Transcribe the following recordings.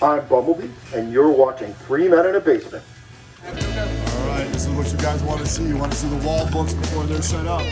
I'm Bumblebee, and you're watching Three Men in a Basement. All right, this is what you guys want to see. You want to see the wall books before they're set up.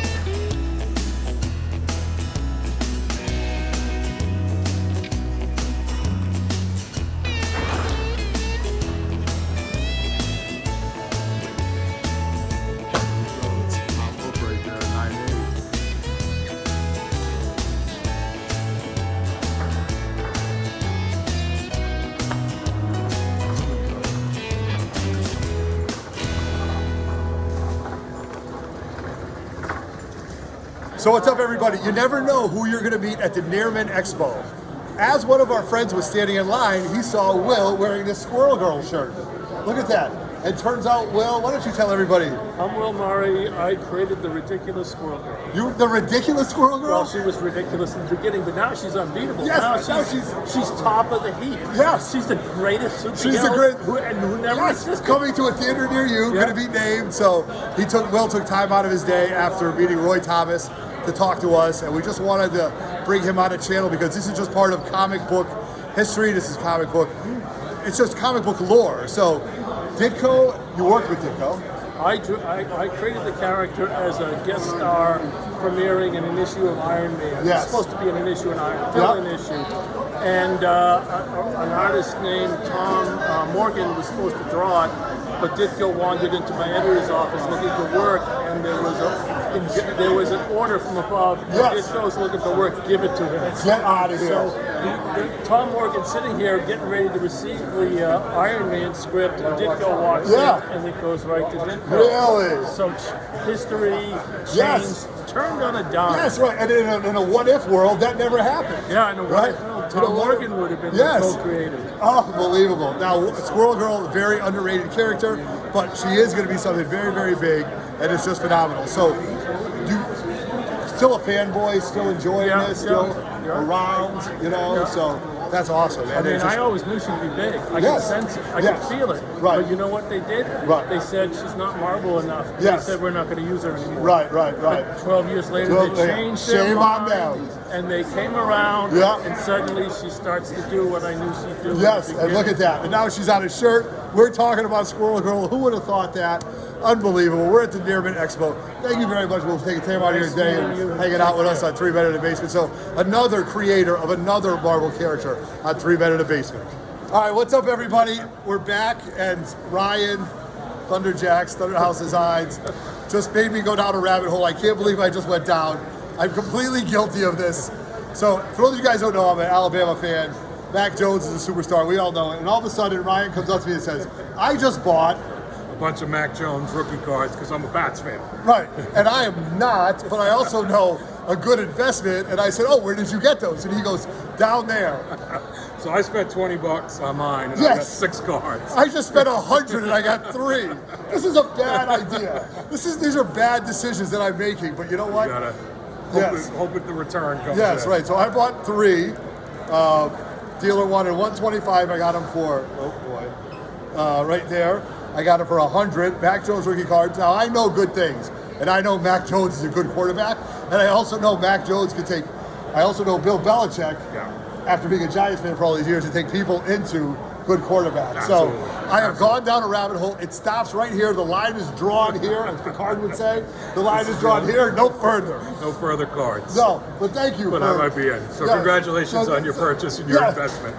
So what's up, everybody? You never know who you're going to meet at the Nearman Expo. As one of our friends was standing in line, he saw Will wearing this Squirrel Girl shirt. Look at that. It turns out, Will, why don't you tell everybody? I'm Will Murray. I created the ridiculous Squirrel Girl. You, the ridiculous Squirrel Girl? Well, she was ridiculous in the beginning, but now she's unbeatable. Yes, now she's top of the heap. Yes. She's the greatest superhero. She's the great, who never yes, existed. coming to a theater near you, going to be named. So Will took time out of his day after meeting Roy Thomas to talk to us, and we just wanted to bring him on the channel because this is just part of comic book history. This is comic book, it's just comic book lore. So Ditko, you worked with Ditko. I created the character as a guest star premiering in an issue of Iron Man. Yes. It's supposed to be in an issue, fill-in issue. And an artist named Tom Morgan was supposed to draw it, but Ditko wandered into my editor's office looking for work, and there was an order from above. Yes. Ditko's looking for work, give it to him. Get out of here. So Tom Morgan sitting here getting ready to receive the Iron Man script, and Ditko walks in, and it goes right to Ditko. Really? So history changed, turned on a dime. Yes, right. And in a what-if world, that never happened. Yeah, in a what-if world, Tom Morgan would have been the co-creator. Unbelievable. Now, Squirrel Girl, a very underrated character, but she is going to be something very, very big, and it's just phenomenal. So, you still a fanboy, still enjoying this, still around, you know, so that's awesome. I mean, I always knew she'd be big. I could sense it. I could feel it. Right. But you know what they did? Right. They said she's not Marvel enough. Yes. They said we're not going to use her anymore. Right. But 12 years later, they changed their mind, and they came around, and suddenly she starts to do what I knew she'd do. Yes, and look at that. And now she's on a shirt. We're talking about Squirrel Girl. Who would have thought that? Unbelievable. We're at the Nearman Expo. Thank you very much for taking time out of your day and hanging out with us on Three Men in the Basement. So another creator of another Marvel character on Three Men in the Basement. All right, what's up, everybody? We're back, and Ryan, Thunderjacks, Thunderhouse Designs, just made me go down a rabbit hole. I can't believe I just went down. I'm completely guilty of this. So for those of you guys who don't know, I'm an Alabama fan. Mac Jones is a superstar. We all know it. And all of a sudden, Ryan comes up to me and says, I just bought a bunch of Mac Jones rookie cards because I'm a Bats fan. Right, and I am not, but I also know a good investment. And I said, oh, where did you get those? And he goes, down there. So I spent $20 on mine, and I got 6 cards. I just spent $100 and I got 3. This is a bad idea. These are bad decisions that I'm making. But you know what? You gotta hope the return comes. Yes, in. right. So I bought 3. Dealer wanted 125. I got them for right there. I got it for 100. Mac Jones rookie cards. Now I know good things, and I know Mac Jones is a good quarterback, and I also know Mac Jones can take. I also know Bill Belichick, after being a Giants fan for all these years, to take people into good quarterbacks. Absolutely. So I have gone down a rabbit hole. It stops right here. The line is drawn here, as the card would say. The line is drawn here. No further. No further cards. No, but thank you. But I might be in. So congratulations on your purchase and your investment.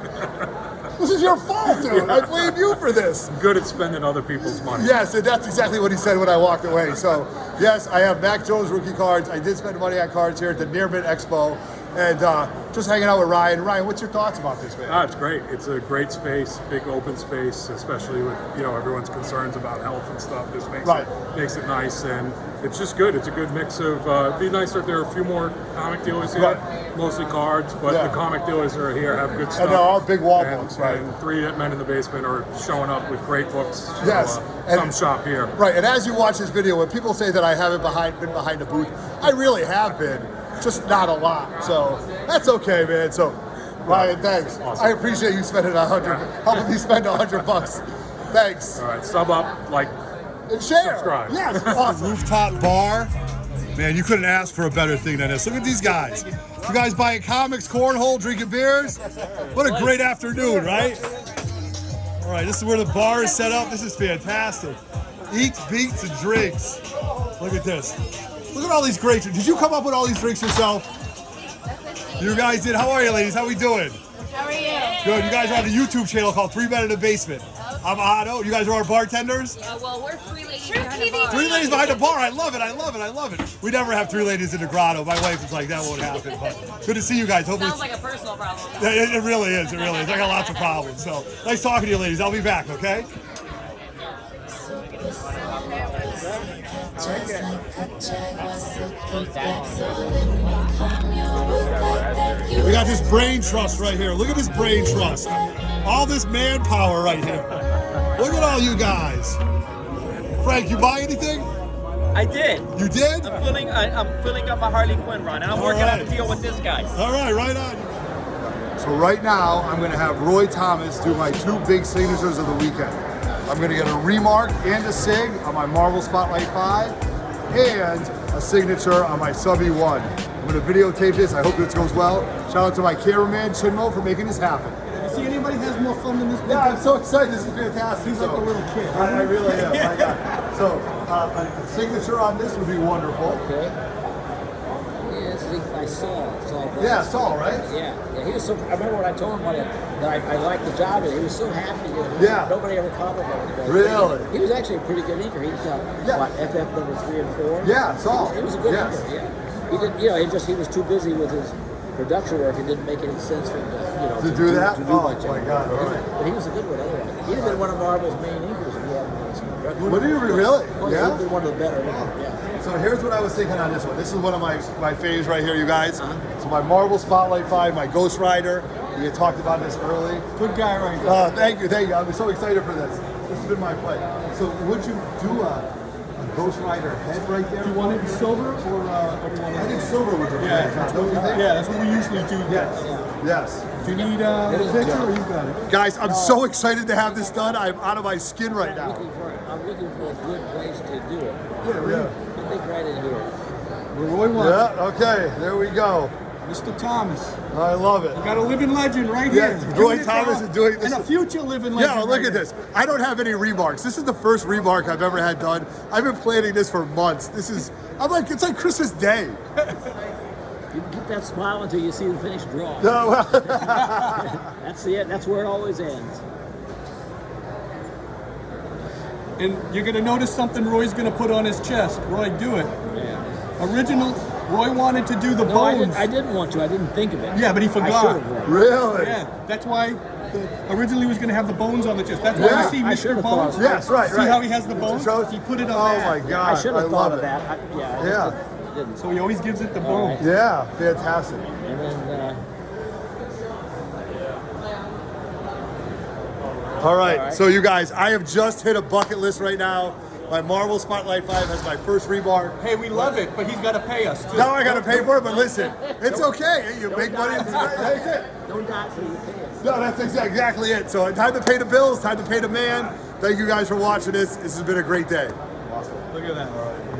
This is your fault, dude. I blame you for this. Good at spending other people's money. Yes, and that's exactly what he said when I walked away. So, yes, I have Mac Jones rookie cards. I did spend money on cards here at the Nearman Expo. And just hanging out with Ryan. Ryan, what's your thoughts about this, man? It's great. It's a great space, big open space, especially with everyone's concerns about health and stuff. This makes it nice, and it's just good. It's a good mix of. It'd be nicer if there were a few more comic dealers here, mostly cards, but the comic dealers are here, have good stuff. And they're all big wall books, right? And Three Men in the Basement are showing up with great books. So, yes, come shop here. Right, and as you watch this video, when people say that I haven't been behind the booth, I really have been. Just not a lot, so that's okay, man. So, Ryan, thanks. Awesome. I appreciate you spending helping me spend $100. Thanks. All right, sub up, like, and share. Subscribe. Yes, awesome. Rooftop bar. Man, you couldn't ask for a better thing than this. Look at these guys. You guys buying comics, cornhole, drinking beers. What a great afternoon, right? All right, this is where the bar is set up. This is fantastic. Eats, beats, and drinks. Look at this. Look at all these great drinks. Did you come up with all these drinks yourself? You guys did. How are you, ladies? How we doing? How are you? Good. You guys are on a YouTube channel called 3 Men in the Basement. I'm Otto. You guys are our bartenders? Well, we're 3 ladies behind the bar. 3 ladies behind the bar. I love it. I love it. I love it. We never have 3 ladies in the grotto. My wife is like, that won't happen. But good to see you guys. Hopefully Sounds like a personal problem. it really is. It really is. I got lots of problems. So nice talking to you, ladies. I'll be back, okay? We got this brain trust right here. Look at this brain trust. All this manpower right here. Look at all you guys. Frank, you buy anything? I did. You did? I'm filling up my Harley Quinn run, and I'm working out a deal with this guy. All right, right on. So right now, I'm going to have Roy Thomas do my 2 big signatures of the weekend. I'm going to get a remark and a sig on my Marvel Spotlight 5 and a signature on my Sub E1. I'm going to videotape this. I hope this goes well. Shout out to my cameraman, Chinmo, for making this happen. You see anybody has more fun than this? Yeah, I'm so excited. This is fantastic. He's like a little kid. I really am. My God. So a signature on this would be wonderful. Okay. Yeah, this is by Saul. Yeah, Saul, right? Yeah. He was so. I remember when I told him that I liked the job, and he was so happy. Yeah. Nobody ever complimented him. Really? He was actually a pretty good inker. He was what, FF number 3 and 4. Yeah, Saul. He was a good inker. Yeah. He did. He was too busy with his production work. It didn't make any sense for him to do that. To do Oh much my God! All right. But he was a good one anyway. He'd have been one of Marvel's main inkers if he hadn't some production. What do you really? Well, Yeah. He'd been one of the better. Yeah. So here's what I was thinking on this one. This is one of my faves right here, you guys. So my Marvel Spotlight 5, my Ghost Rider. We had talked about this early. Good guy right there. Thank you. I'm so excited for this. This has been my play. So would you do a Ghost Rider head right there? Do you want it in silver or what do you want I think silver would be great. Don't you think? Yeah, that's what we usually do. Yes. Yes. Do you need a picture or you got it? Guys, I'm so excited to have this done. I'm out of my skin right now. I'm looking for a good place to do it. Yeah. I think right in here. Where Roy wants Yeah. Okay. There we go. Mr. Thomas. I love it. We got a living legend right Yes, here. Roy Thomas is doing this. And a future living legend. Yeah, look at this. I don't have any remarks. This is the first remark I've ever had done. I've been planning this for months. It's like Christmas Day. You can keep that smile until you see the finished draw. No, well, That's it. That's where it always ends. And you're going to notice something Roy's going to put on his chest. Roy, do it. Yeah. Original, Roy wanted to do the No, bones. I didn't want to. I didn't think of it. Yeah, but he I forgot. should have. really? Yeah, that's why originally he was going to have the bones on the chest. That's why Yeah, you see I Mr. should've Bones. thought- Yes, right, See right. how he has the bones? shows- He put it on Oh that. my God! I should have love thought of it. that. I Yeah. just didn't. So he always gives it the All bones. right. Yeah, fantastic. And then All right, right. so you guys, I have just hit a bucket list right now. My Marvel Spotlight 5 has my first remark. Hey, we love it, but he's got to pay us too. Now I gotta pay for it, but listen, it's okay. You make money. That's it. don't die till you pay us. No, that's exactly it. So time to pay the bills, time to pay the man. Thank you guys for watching this. This has been a great day. Look at that.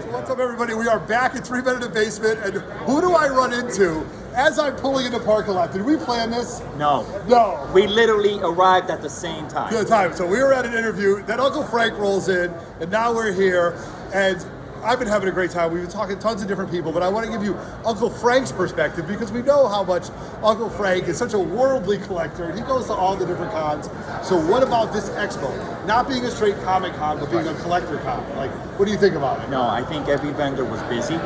So what's up, everybody? We are back at 3 Men in the Basement, and who do I run into as I'm pulling in the parking lot? Did we plan this? No. No. We literally arrived at the same time. Good time. So we were at an interview, then Uncle Frank rolls in, and now we're here, and I've been having a great time. We've been talking to tons of different people, but I want to give you Uncle Frank's perspective because we know how much Uncle Frank is such a worldly collector, and he goes to all the different cons. So what about this expo? Not being a straight comic con, but being a collector con. Like, what do you think about it? No, I think every vendor was busy.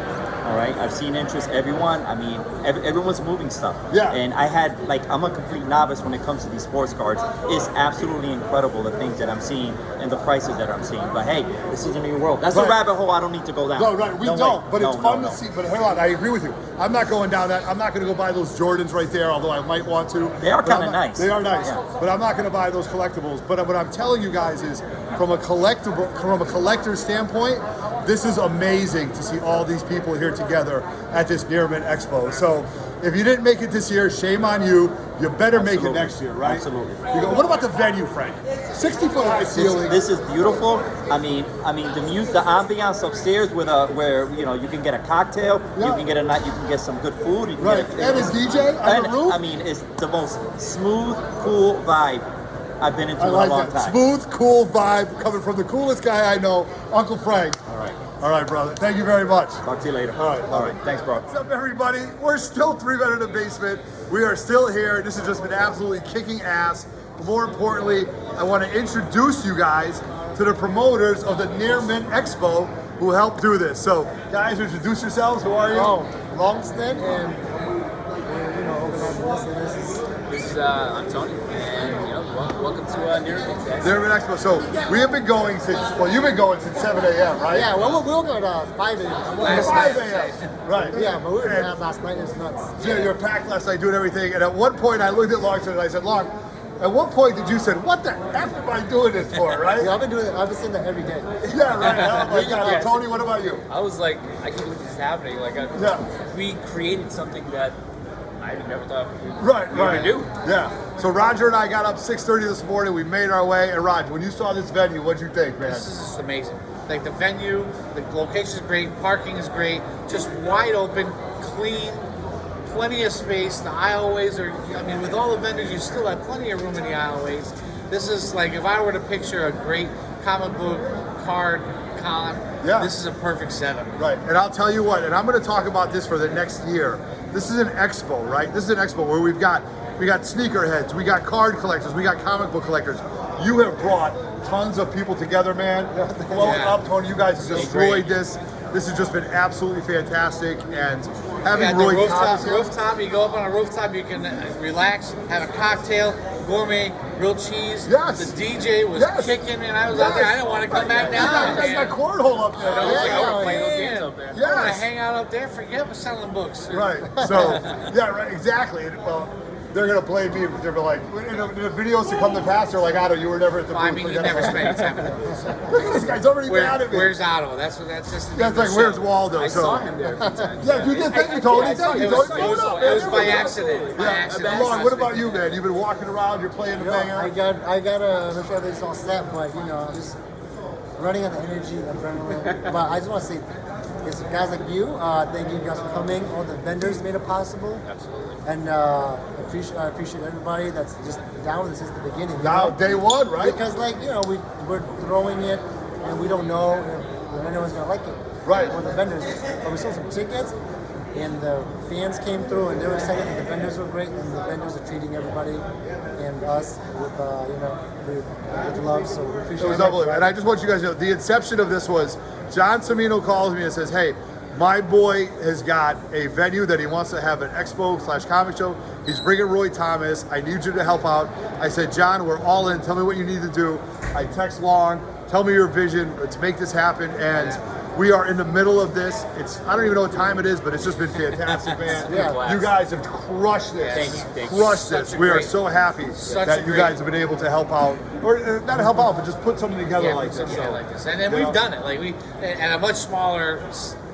All right, I've seen interest. Everyone, I mean, everyone's moving stuff. Yeah. And I had, I'm a complete novice when it comes to these sports cards. It's absolutely incredible the things that I'm seeing and the prices that I'm seeing. But hey, this is a new world. That's Right. a rabbit hole I don't need to go down. No, right, we No don't, way. but it's No, fun no, to no. see. But hold on, I agree with you. I'm not going down that. I'm not going to go buy those Jordans right there, although I might want to. They are But I'm kinda not- nice. They are nice, Yeah. but I'm not going to buy those collectibles. But what I'm telling you guys is, from a collector's standpoint, this is amazing to see all these people here together at this Nearman Expo. So if you didn't make it this year, shame on you. You better make it Absolutely. next year, right? Absolutely. You go, what about the venue, Frank? 60-foot high ceiling. This is beautiful. I mean, the ambiance upstairs where you can get a cocktail, Yeah. you can get some good food, you can Right, get and a DJ on the roof? I mean, it's the most smooth, cool vibe I've been into I in like a long that. time. Smooth, cool vibe coming from the coolest guy I know, Uncle Frank. All right, brother. Thank you very much. Talk to you later. All right. Thanks, bro. What's up, everybody? We're still 3 Men in the Basement. We are still here. This has just been absolutely kicking ass. But more importantly, I want to introduce you guys to the promoters of the Near Mint Expo who helped do this. So, guys, introduce yourselves. Who are you? Longston, and we're, organizing this. This is I'm Tony, and welcome to Near Mint guys. Near Mint Expo. So, we have been going since, you've been going since 7 a.m., right? Yeah, well, we'll go at 5 a.m. 5 a.m. Right. Yeah, but we were at last night. It was nuts. Yeah, you were packed last night doing everything. And at one point, I looked at Longston and I said, Long, at what point did you say, what the F am I doing this for, right? Yeah, I've been saying that every day. Yeah, right. Oh my God. Tony, what about you? I was like, I can't believe this is happening. Like, we created something that I never thought we would do. Yeah. So Roger and I got up 6:30 this morning. We made our way. And Roger, when you saw this venue, what'd you think, man? This is just amazing. Like the venue, the location is great, parking is great, just wide open, clean, plenty of space. The aisleways are, with all the vendors, you still have plenty of room in the aisleways. This is like, if I were to picture a great comic book card con, this is a perfect setup. Right. And I'll tell you what, and I'm going to talk about this for the next year. This is an expo, right? This is an expo where we got sneakerheads, we got card collectors, we got comic book collectors. You have brought tons of people together, man. Blow it up, Tony. You guys have destroyed this. This has just been absolutely fantastic, and having Roy rooftop. You go up on a rooftop, you can relax, have a cocktail, gourmet, grilled cheese. Yes. The DJ was kicking, and I was out there. I didn't want to come back down. You guys got cornhole up there. I want to play those games up there. Yes. I want to hang out up there. Forget about selling books. Right. So, right, exactly. And, well, they're gonna blame me because they're like, in the videos to come to pass, they're like, Otto, you were never at the booth. You never spent any time at the booth. Look at this guy's already mad at me. Where's Otto? That's just. That's like, where's Waldo? I saw him there a few times. Yeah, you did. Thank you, Tony. Thank you, Tony. It was by accident. Long, what about you, man? You've been walking around. You're playing the thing out. I gotta make sure everything's all set, but just running on the energy and adrenaline. But I just want to say, it's guys like you. Thank you guys for coming. All the vendors made it possible. Absolutely. And I appreciate everybody that's just down with this since the beginning. Now, day one, right? Because we're throwing it, and we don't know if anyone's gonna like it. Right. Or the vendors. But we sold some tickets, and the fans came through, and they were excited that the vendors were great, and the vendors are treating everybody and us with with love. So we appreciate it. It was unbelievable. And I just want you guys to know, the inception of this was John Cimino calls me and says, hey, my boy has got a venue that he wants to have an expo/comic show. He's bringing Roy Thomas. I need you to help out. I said, John, we're all in. Tell me what you need to do. I text Long. Tell me your vision. Let's make this happen. And we are in the middle of this. I don't even know what time it is, but it's just been fantastic, man. You guys have crushed this. Crushed this. We are so happy that you guys have been able to help out. Or not help out, but just put something together like this. And then we've done it. Like at a much smaller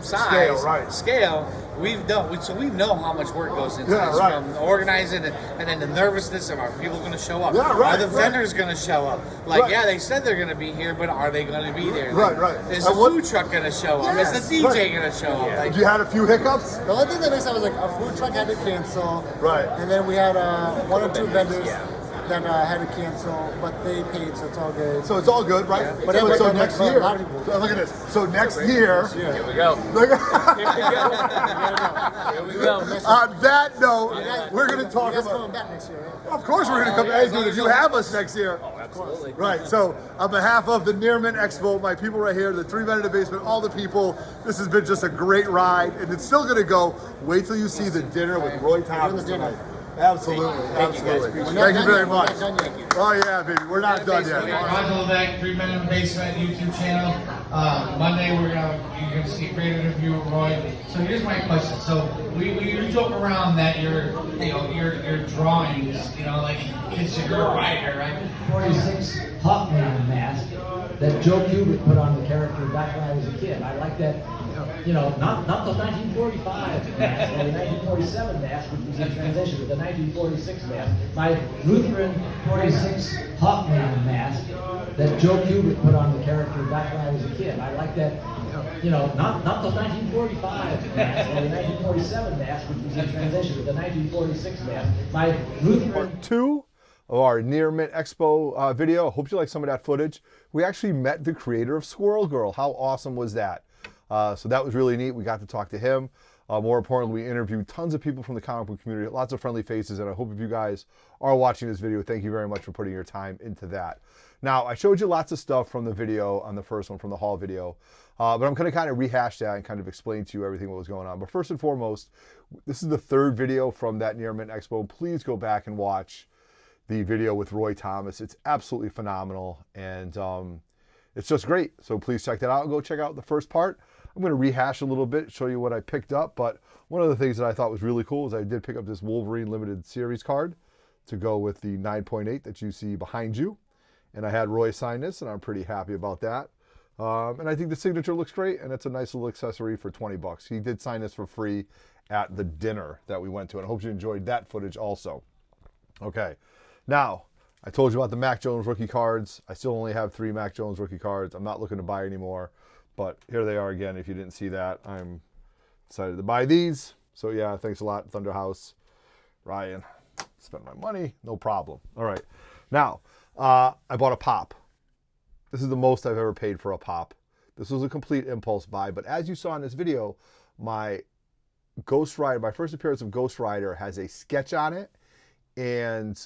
scale, we've done. So we know how much work goes into this, from organizing and then the nervousness of, are people going to show up? Are the vendors going to show up? They said they're going to be here, but are they going to be there? Is the food truck going to show up? Is the DJ going to show up? You had a few hiccups? The only thing that makes sense was a food truck had to cancel. Right. And then we had 1 or 2 vendors that had to cancel, but they paid, so it's all good. So it's all good, right? Yeah. But so next year, a lot of people. look at this. So next year, Here we go. On that note, we're going to talk You guys about. coming back next year, right? Of course, we're going to come as good if you have us next year. Oh, absolutely. Right. So, on behalf of the Near Mint Expo, my people right here, the 3 Men in the Basement, all the people, this has been just a great ride, and it's still going to go. Wait till you see the dinner with Roy Thomas tonight. Absolutely, absolutely. Thank you very much. Oh yeah, baby, we're not done yet. Roger Levesque, 3 Men in the Basement YouTube channel. Monday you're gonna see a great interview with Roy. So here's my question. So we joke around that your drawings, like kids are a writer, right? 46 Hawkman mask that Joe Kubert put on the character back when I was a kid. I like that. Not the 1945 mask or the 1947 mask, which was in transition, but the 1946 mask. My Lutheran 46 Hawkman mask that Joe Kubert put on the character back when I was a kid. I like that. Not the 1945 mask or the 1947 mask, which was in transition, but the 1946 mask. My Lutheran. Part 2 of our Near Mint Expo video. Hope you like some of that footage. We actually met the creator of Squirrel Girl. How awesome was that? So that was really neat. We got to talk to him. More importantly, we interviewed tons of people from the comic book community, lots of friendly faces, and I hope if you guys are watching this video, thank you very much for putting your time into that. Now, I showed you lots of stuff from the video on the first one, from the haul video, but I'm going to kind of rehash that and kind of explain to you everything what was going on. But first and foremost, this is the third video from that Near Mint Expo. Please go back and watch the video with Roy Thomas. It's absolutely phenomenal, and it's just great. So please check that out. Go check out the first part. I'm going to rehash a little bit, show you what I picked up, but one of the things that I thought was really cool is I did pick up this Wolverine Limited Series card to go with the 9.8 that you see behind you. And I had Roy sign this, and I'm pretty happy about that. And I think the signature looks great, and it's a nice little accessory for 20 bucks. He did sign this for free at the dinner that we went to, and I hope you enjoyed that footage also. Okay, now, I told you about the Mac Jones rookie cards. I still only have 3 Mac Jones rookie cards. I'm not looking to buy anymore. But here they are again. If you didn't see that, I'm excited to buy these. So yeah, thanks a lot, Thunder House. Ryan, spend my money, no problem. All right, now I bought a pop. This is the most I've ever paid for a pop. This was a complete impulse buy, but as you saw in this video, my Ghost Rider, my first appearance of Ghost Rider has a sketch on it and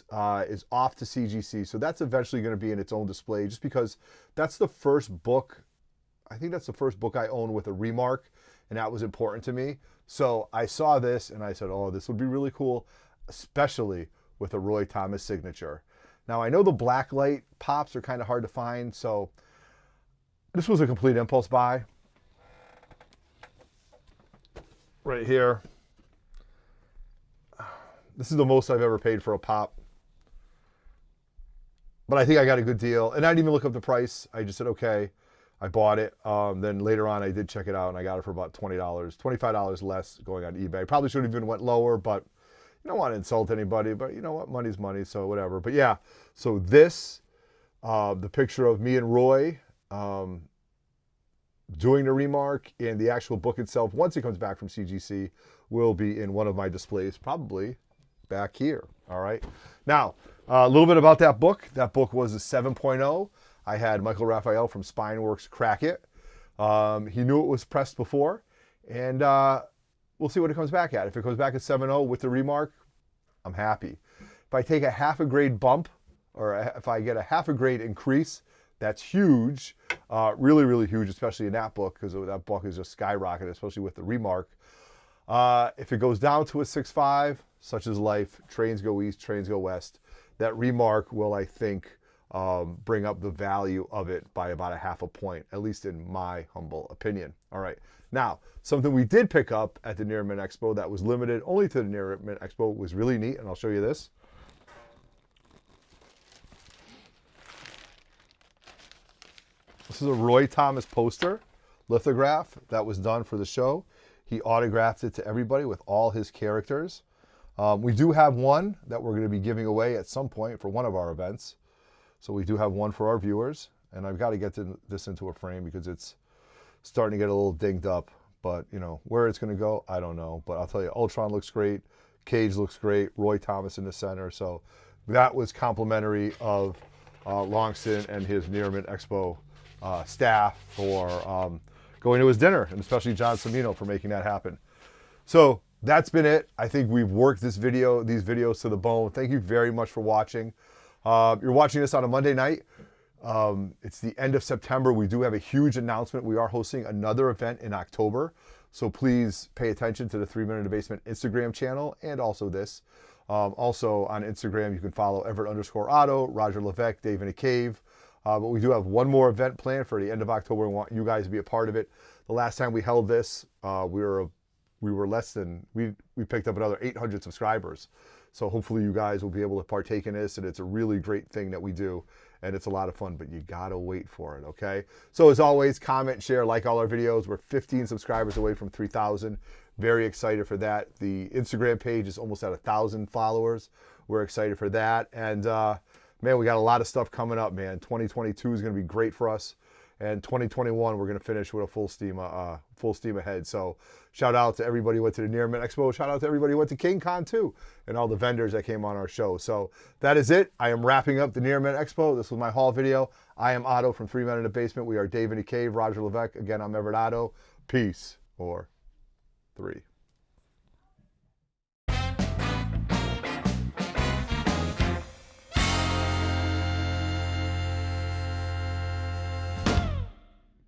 is off to CGC. So that's eventually going to be in its own display, just because that's the first book. I think that's the first book I own with a remark, and that was important to me. So I saw this and I said, oh, this would be really cool, especially with a Roy Thomas signature. Now, I know the blacklight pops are kind of hard to find, so this was a complete impulse buy. Right here. This is the most I've ever paid for a pop. But I think I got a good deal. And I didn't even look up the price. I just said, okay. I bought it. Then later on, I did check it out, and I got it for about $20, $25 less going on eBay. Probably should have even went lower, but you don't want to insult anybody. But you know what? Money's money, so whatever. But yeah, so this, the picture of me and Roy doing the remark, and the actual book itself, once it comes back from CGC, will be in one of my displays, probably back here. All right. Now, a little bit about that book. That book was a 7.0. I had Michael Raphael from Spinworks crack it. He knew it was pressed before, and we'll see what it comes back at. If it comes back at 7.0 with the remark, I'm happy. If I take a half a grade bump, or if I get a half a grade increase, that's huge. Really, really huge, especially in that book, because that book is just skyrocketed, especially with the remark. If it goes down to a 6.5, such as life, trains go east, trains go west, that remark will, I think, bring up the value of it by about a half a point, at least in my humble opinion. All right. Now, something we did pick up at the Near Mint Expo that was limited only to the Near Mint Expo was really neat, and I'll show you this. This is a Roy Thomas poster lithograph that was done for the show. He autographed it to everybody with all his characters. We do have one that we're going to be giving away at some point for one of our events. So we do have one for our viewers, and I've got to get this into a frame because it's starting to get a little dinged up. But, you know, where it's going to go, I don't know. But I'll tell you, Ultron looks great. Cage looks great. Roy Thomas in the center. So that was complimentary of Longston and his Near Mint Expo staff for going to his dinner, and especially John Cimino for making that happen. So that's been it. I think we've worked these videos to the bone. Thank you very much for watching. You're watching this on a Monday night. It's the end of September. We do have a huge announcement. We are hosting another event in October. So please pay attention to the 3 Minute in the Basement Instagram channel and also this. Also on Instagram, you can follow Everett_Otto, Roger Levesque, Dave in a Cave. But we do have one more event planned for the end of October. We want you guys to be a part of it. The last time we held this, we picked up another 800 subscribers. So hopefully you guys will be able to partake in this, and it's a really great thing that we do, and it's a lot of fun, but you gotta wait for it, okay? So as always, comment, share, like all our videos. We're 15 subscribers away from 3,000. Very excited for that. The Instagram page is almost at 1,000 followers. We're excited for that. And man, we got a lot of stuff coming up, man. 2022 is gonna be great for us. And 2021, we're going to finish with a full steam ahead. So shout out to everybody who went to the Near Mint Expo. Shout out to everybody who went to King Con too, and all the vendors that came on our show. So that is it. I am wrapping up the Near Mint Expo. This was my haul video. I am Otto from 3 Men in the Basement. We are Dave in the Cave, Roger Levesque. Again, I'm Everett Otto. Peace, or 3.